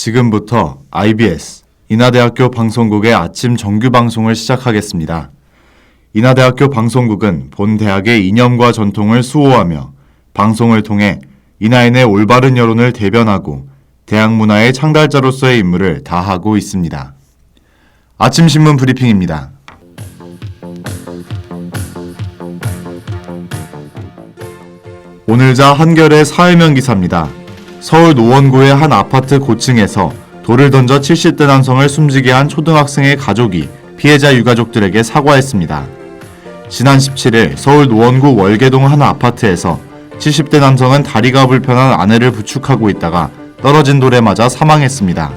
지금부터 IBS, 인하대학교 방송국의 아침 정규 방송을 시작하겠습니다. 인하대학교 방송국은 본 대학의 이념과 전통을 수호하며 방송을 통해 인하인의 올바른 여론을 대변하고 대학 문화의 창달자로서의 임무를 다하고 있습니다. 아침 신문 브리핑입니다. 오늘자 한겨레 사회면 기사입니다. 서울 노원구의 한 아파트 고층에서 돌을 던져 70대 남성을 숨지게 한 초등학생의 가족이 피해자 유가족들에게 사과했습니다. 지난 17일 서울 노원구 월계동 한 아파트에서 70대 남성은 다리가 불편한 아내를 부축하고 있다가 떨어진 돌에 맞아 사망했습니다.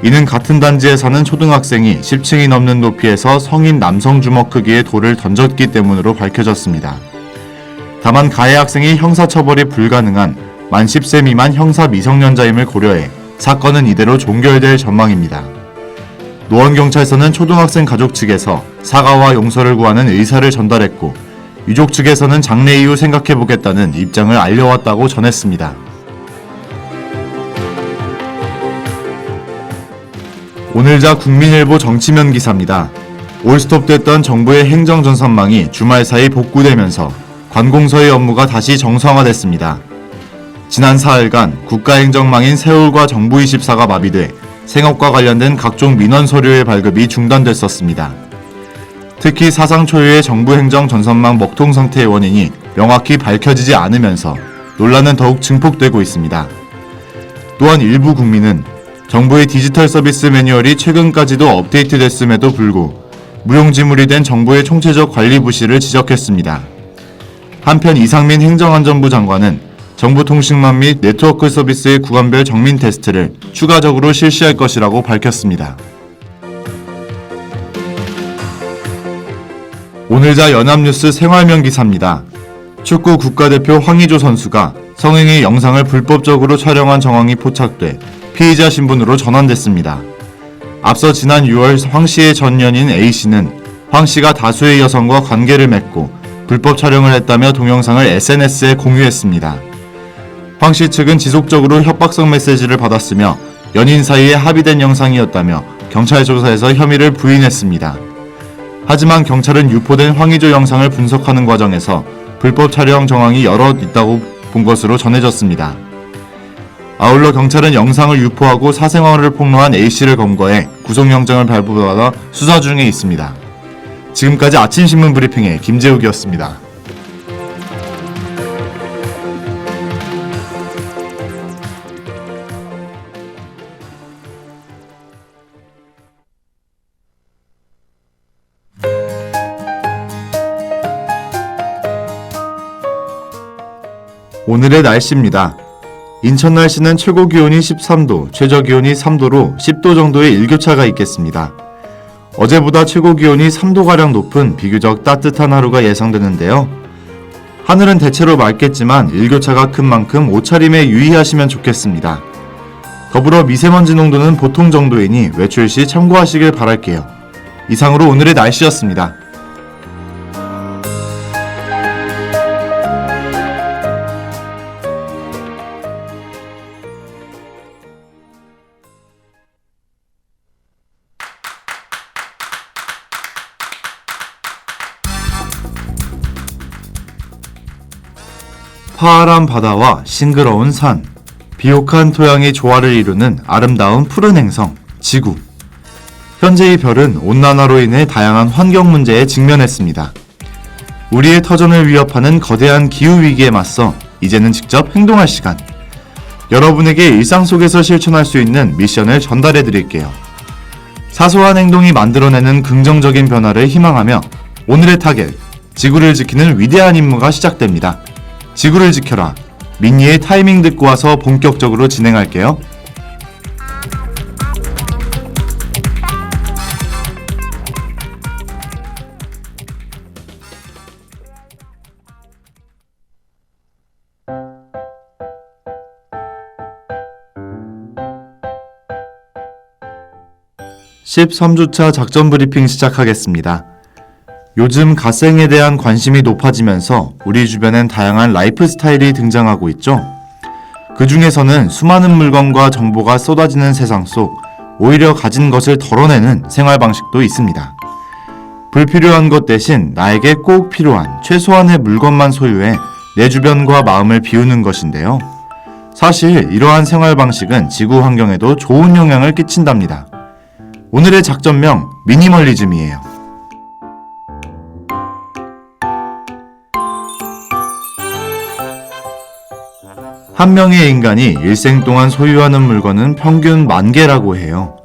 이는 같은 단지에 사는 초등학생이 10층이 넘는 높이에서 성인 남성 주먹 크기의 돌을 던졌기 때문으로 밝혀졌습니다. 다만 가해 학생이 형사처벌이 불가능한 만 10세 미만 형사 미성년자임을 고려해 사건은 이대로 종결될 전망입니다. 노원경찰서는 초등학생 가족 측에서 사과와 용서를 구하는 의사를 전달했고 유족 측에서는 장례 이후 생각해보겠다는 입장을 알려왔다고 전했습니다. 오늘자 국민일보 정치면 기사입니다. 올스톱됐던 정부의 행정전산망이 주말 사이 복구되면서 관공서의 업무가 다시 정상화됐습니다. 지난 4일간 국가행정망인 세울과 정부24가 마비돼 생업과 관련된 각종 민원 서류의 발급이 중단됐었습니다. 특히 사상 초유의 정부 행정 전산망 먹통 상태의 원인이 명확히 밝혀지지 않으면서 논란은 더욱 증폭되고 있습니다. 또한 일부 국민은 정부의 디지털 서비스 매뉴얼이 최근까지도 업데이트됐음에도 불구 무용지물이 된 정부의 총체적 관리 부실을 지적했습니다. 한편 이상민 행정안전부 장관은 정보통신망 및 네트워크 서비스의 구간별 정민 테스트를 추가적으로 실시할 것이라고 밝혔습니다. 오늘자 연합뉴스 생활면 기사입니다. 축구 국가대표 황의조 선수가 성행위 영상을 불법적으로 촬영한 정황이 포착돼 피의자 신분으로 전환됐습니다. 앞서 지난 6월 황 씨의 전 연인 A 씨는 황 씨가 다수의 여성과 관계를 맺고 불법 촬영을 했다며 동영상을 SNS에 공유했습니다. 황 씨 측은 지속적으로 협박성 메시지를 받았으며 연인 사이에 합의된 영상이었다며 경찰 조사에서 혐의를 부인했습니다. 하지만 경찰은 유포된 황의조 영상을 분석하는 과정에서 불법 촬영 정황이 여럿 있다고 본 것으로 전해졌습니다. 아울러 경찰은 영상을 유포하고 사생활을 폭로한 A씨를 검거해 구속영장을 발부받아 수사 중에 있습니다. 지금까지 아침신문 브리핑의 김재욱이었습니다. 오늘의 날씨입니다. 인천 날씨는 최고 기온이 13도, 최저 기온이 3도로 10도 정도의 일교차가 있겠습니다. 어제보다 최고 기온이 3도가량 높은 비교적 따뜻한 하루가 예상되는데요. 하늘은 대체로 맑겠지만 일교차가 큰 만큼 옷차림에 유의하시면 좋겠습니다. 더불어 미세먼지 농도는 보통 정도이니 외출 시 참고하시길 바랄게요. 이상으로 오늘의 날씨였습니다. 파란 바다와 싱그러운 산, 비옥한 토양이 조화를 이루는 아름다운 푸른 행성, 지구. 현재 이 별은 온난화로 인해 다양한 환경 문제에 직면했습니다. 우리의 터전을 위협하는 거대한 기후위기에 맞서 이제는 직접 행동할 시간. 여러분에게 일상 속에서 실천할 수 있는 미션을 전달해 드릴게요. 사소한 행동이 만들어내는 긍정적인 변화를 희망하며 오늘의 타겟, 지구를 지키는 위대한 임무가 시작됩니다. 지구를 지켜라. 민니의 타이밍 듣고 와서 본격적으로 진행할게요. (13주차) 작전 브리핑 시작하겠습니다. 요즘 갓생에 대한 관심이 높아지면서 우리 주변엔 다양한 라이프 스타일이 등장하고 있죠. 그 중에서는 수많은 물건과 정보가 쏟아지는 세상 속 오히려 가진 것을 덜어내는 생활 방식도 있습니다. 불필요한 것 대신 나에게 꼭 필요한 최소한의 물건만 소유해 내 주변과 마음을 비우는 것인데요. 사실 이러한 생활 방식은 지구 환경에도 좋은 영향을 끼친답니다. 오늘의 작전명 미니멀리즘이에요. 한 명의 인간이 일생 동안 소유하는 물건은 평균 10,000개라고 해요.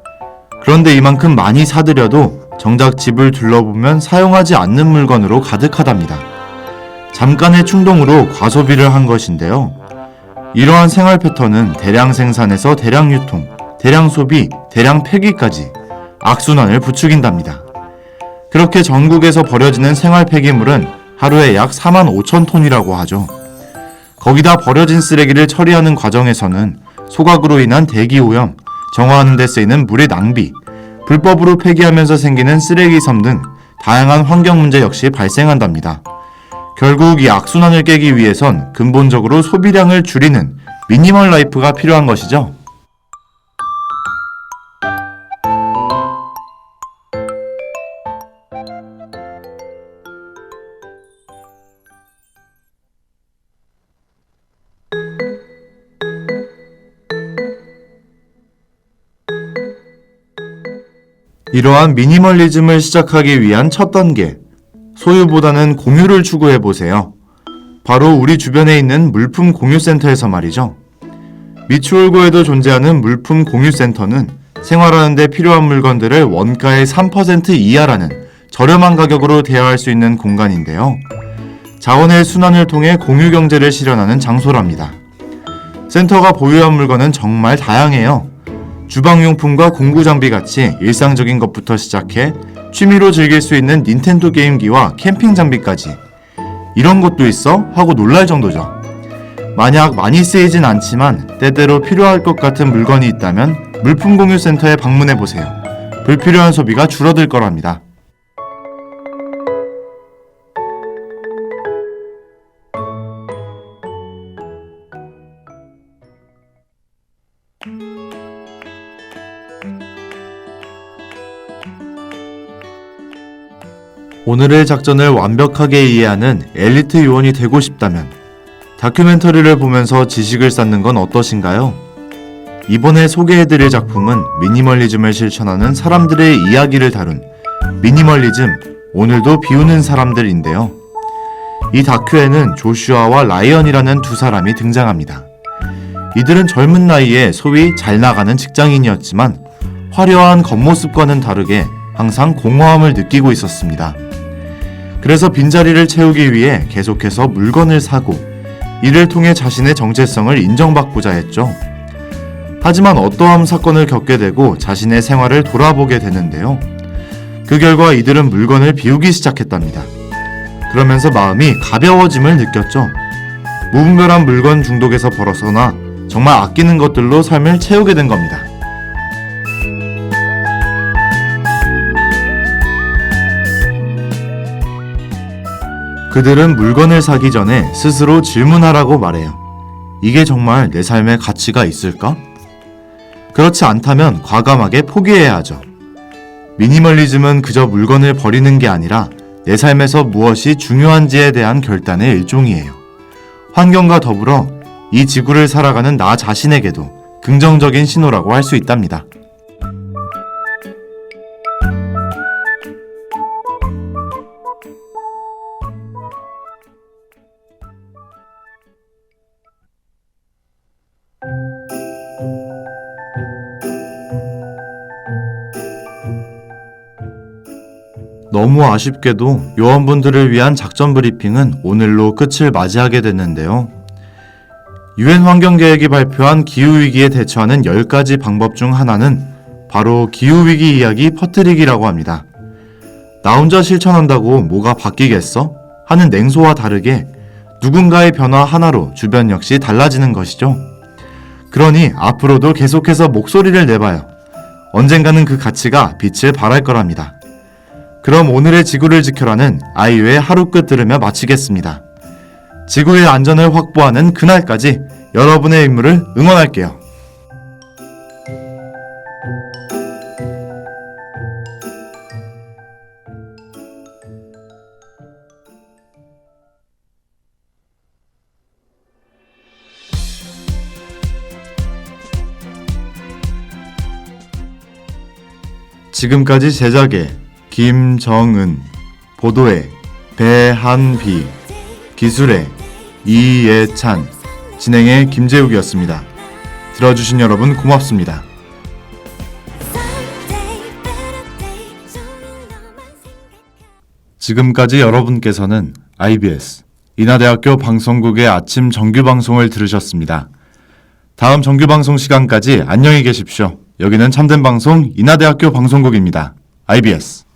그런데 이만큼 많이 사들여도 정작 집을 둘러보면 사용하지 않는 물건으로 가득하답니다. 잠깐의 충동으로 과소비를 한 것인데요. 이러한 생활 패턴은 대량 생산에서 대량 유통, 대량 소비, 대량 폐기까지 악순환을 부추긴답니다. 그렇게 전국에서 버려지는 생활 폐기물은 하루에 약 45,000톤이라고 하죠. 거기다 버려진 쓰레기를 처리하는 과정에서는 소각으로 인한 대기오염, 정화하는 데 쓰이는 물의 낭비, 불법으로 폐기하면서 생기는 쓰레기 섬 등 다양한 환경 문제 역시 발생한답니다. 결국 이 악순환을 깨기 위해선 근본적으로 소비량을 줄이는 미니멀 라이프가 필요한 것이죠. 이러한 미니멀리즘을 시작하기 위한 첫 단계, 소유보다는 공유를 추구해보세요. 바로 우리 주변에 있는 물품 공유센터에서 말이죠. 미추홀구에도 존재하는 물품 공유센터는 생활하는 데 필요한 물건들을 원가의 3% 이하라는 저렴한 가격으로 대여할 수 있는 공간인데요. 자원의 순환을 통해 공유 경제를 실현하는 장소랍니다. 센터가 보유한 물건은 정말 다양해요. 주방용품과 공구장비 같이 일상적인 것부터 시작해 취미로 즐길 수 있는 닌텐도 게임기와 캠핑 장비까지 이런 것도 있어? 하고 놀랄 정도죠. 만약 많이 쓰이진 않지만 때때로 필요할 것 같은 물건이 있다면 물품 공유 센터에 방문해보세요. 불필요한 소비가 줄어들 거랍니다. 오늘의 작전을 완벽하게 이해하는 엘리트 요원이 되고 싶다면 다큐멘터리를 보면서 지식을 쌓는 건 어떠신가요? 이번에 소개해드릴 작품은 미니멀리즘을 실천하는 사람들의 이야기를 다룬 미니멀리즘, 오늘도 비우는 사람들인데요. 이 다큐에는 조슈아와 라이언이라는 두 사람이 등장합니다. 이들은 젊은 나이에 소위 잘 나가는 직장인이었지만 화려한 겉모습과는 다르게 항상 공허함을 느끼고 있었습니다. 그래서 빈자리를 채우기 위해 계속해서 물건을 사고 이를 통해 자신의 정체성을 인정받고자 했죠. 하지만 어떠한 사건을 겪게 되고 자신의 생활을 돌아보게 되는데요. 그 결과 이들은 물건을 비우기 시작했답니다. 그러면서 마음이 가벼워짐을 느꼈죠. 무분별한 물건 중독에서 벗어나 정말 아끼는 것들로 삶을 채우게 된 겁니다. 그들은 물건을 사기 전에 스스로 질문하라고 말해요. 이게 정말 내 삶에 가치가 있을까? 그렇지 않다면 과감하게 포기해야 하죠. 미니멀리즘은 그저 물건을 버리는 게 아니라 내 삶에서 무엇이 중요한지에 대한 결단의 일종이에요. 환경과 더불어 이 지구를 살아가는 나 자신에게도 긍정적인 신호라고 할 수 있답니다. 너무 아쉽게도 요원분들을 위한 작전 브리핑은 오늘로 끝을 맞이하게 됐는데요. 유엔 환경계획이 발표한 기후위기에 대처하는 10가지 방법 중 하나는 바로 기후위기 이야기 퍼뜨리기라고 합니다. 나 혼자 실천한다고 뭐가 바뀌겠어? 하는 냉소와 다르게 누군가의 변화 하나로 주변 역시 달라지는 것이죠. 그러니 앞으로도 계속해서 목소리를 내봐요. 언젠가는 그 가치가 빛을 발할 거랍니다. 그럼 오늘의 지구를 지켜라는 아이유의 하루 끝 들으며 마치겠습니다. 지구의 안전을 확보하는 그날까지 여러분의 임무를 응원할게요. 지금까지 제작의 김정은, 보도의 배한비, 기술의 이예찬, 진행의 김재욱이었습니다. 들어주신 여러분 고맙습니다. 지금까지 여러분께서는 IBS 인하대학교 방송국의 아침 정규방송을 들으셨습니다. 다음 정규방송 시간까지 안녕히 계십시오. 여기는 참된 방송 인하대학교 방송국입니다. IBS